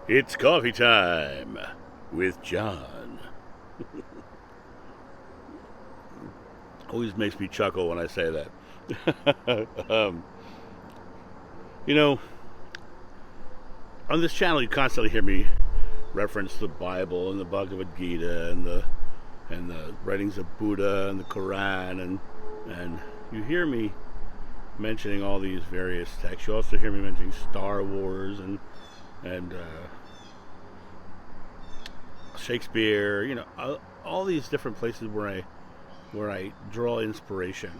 It's coffee time with John. Always makes me chuckle when I say that. You know, on this channel, you constantly hear me reference the Bible and the Bhagavad Gita and the writings of Buddha and the Quran, and you hear me mentioning all these various texts. You also hear me mentioning Star Wars and Shakespeare. All these different places where I draw inspiration.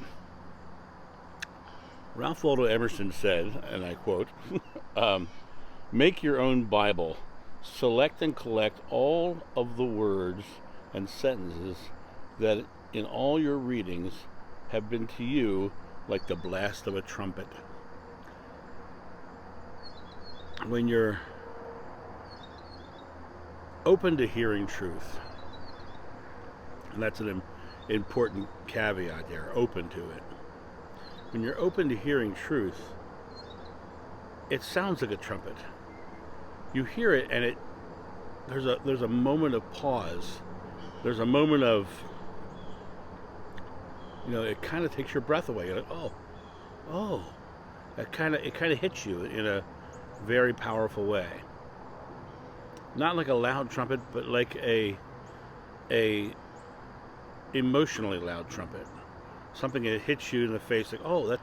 Ralph Waldo Emerson said, and I quote, "Make your own Bible. Select and collect all of the words and sentences that in all your readings have been to you like the blast of a trumpet." When you're open to hearing truth, and that's an important caveat there, open to it. When you're open to hearing truth, it sounds like a trumpet. You hear it, and there's a moment of pause. There's a moment of, it kind of takes your breath away. You're like, oh, it kind of hits you in a very powerful way. Not like a loud trumpet, but like a emotionally loud trumpet. Something that hits you in the face, like, oh,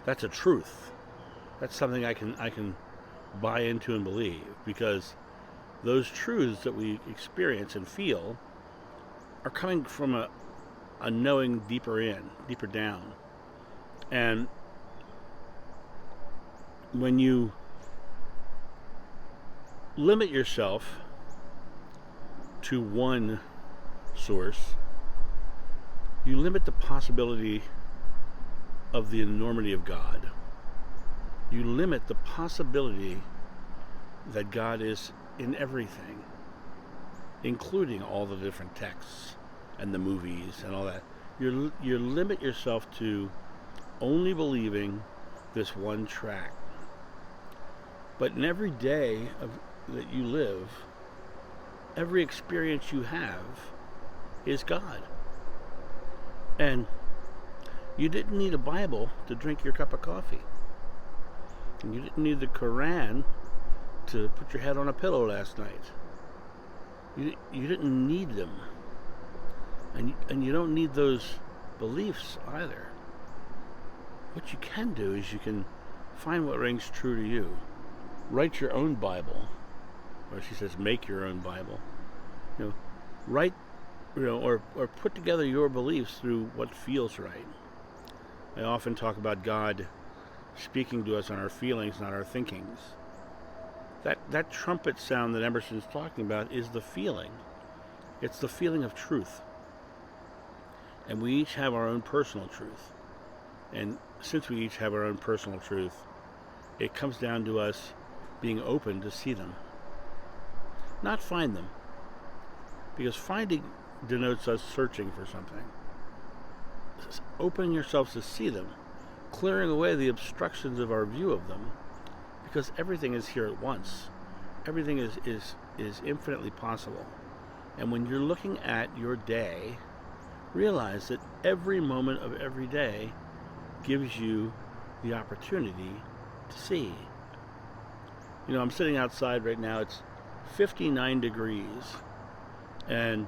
that's a truth. That's something I can buy into and believe, because those truths that we experience and feel are coming from a knowing deeper down. And when you limit yourself to one source, you limit the possibility of the enormity of God. You limit the possibility that God is in everything, including all the different texts and the movies and all that. You limit yourself to only believing this one track. But in every day that you live, every experience you have is God. And you didn't need a Bible to drink your cup of coffee. And you didn't need the Quran to put your head on a pillow last night. You didn't need them. And you don't need those beliefs either. What you can do is you can find what rings true to you. Write your own Bible. Or she says, make your own Bible. Write, or put together your beliefs through what feels right. I often talk about God speaking to us on our feelings, not our thinkings. That trumpet sound that Emerson's talking about is the feeling. It's the feeling of truth. And we each have our own personal truth. And since we each have our own personal truth, it comes down to us being open to see them. Not find them. Because finding denotes us searching for something. Opening yourselves to see them, clearing away the obstructions of our view of them, because everything is here at once. Everything is infinitely possible. And when you're looking at your day, realize that every moment of every day gives you the opportunity to see. I'm sitting outside right now. It's 59 degrees. And,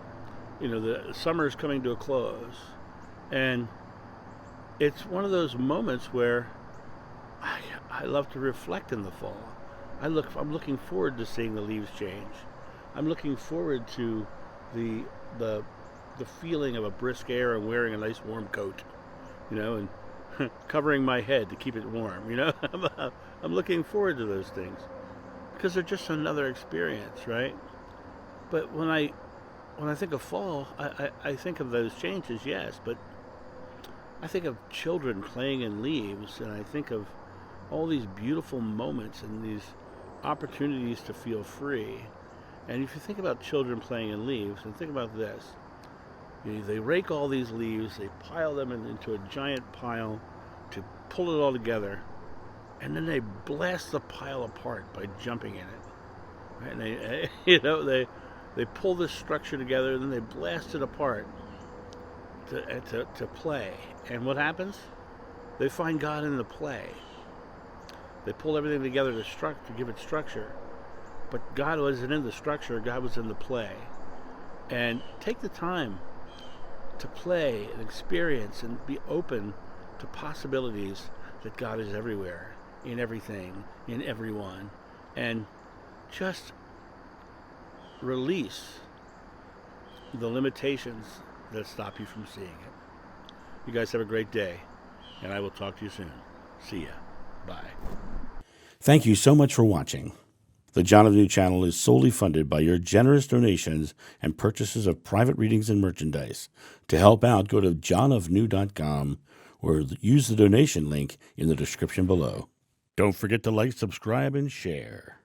the summer is coming to a close. And it's one of those moments where I love to reflect in the fall. I'm looking forward to seeing the leaves change. I'm looking forward to the feeling of a brisk air and wearing a nice warm coat, and covering my head to keep it warm. I'm looking forward to those things because they're just another experience, right? But when I think of fall, I think of those changes, yes, but I think of children playing in leaves, and I think of all these beautiful moments and these opportunities to feel free. And if you think about children playing in leaves, and think about this, they rake all these leaves, they pile them into a giant pile to pull it all together, and then they blast the pile apart by jumping in it. right? And they, they pull this structure together and then they blast it apart to play. And what happens? They find God in the play. They pull everything together to give it structure. But God wasn't in the structure, God was in the play. And take the time to play and experience and be open to possibilities that God is everywhere, in everything, in everyone. And just release the limitations that stop you from seeing it. You guys have a great day, and I will talk to you soon. See ya. Bye. Thank you so much for watching. The John of New channel is solely funded by your generous donations and purchases of private readings and merchandise. To help out, go to johnofnew.com or use the donation link in the description below. Don't forget to like, subscribe, and share.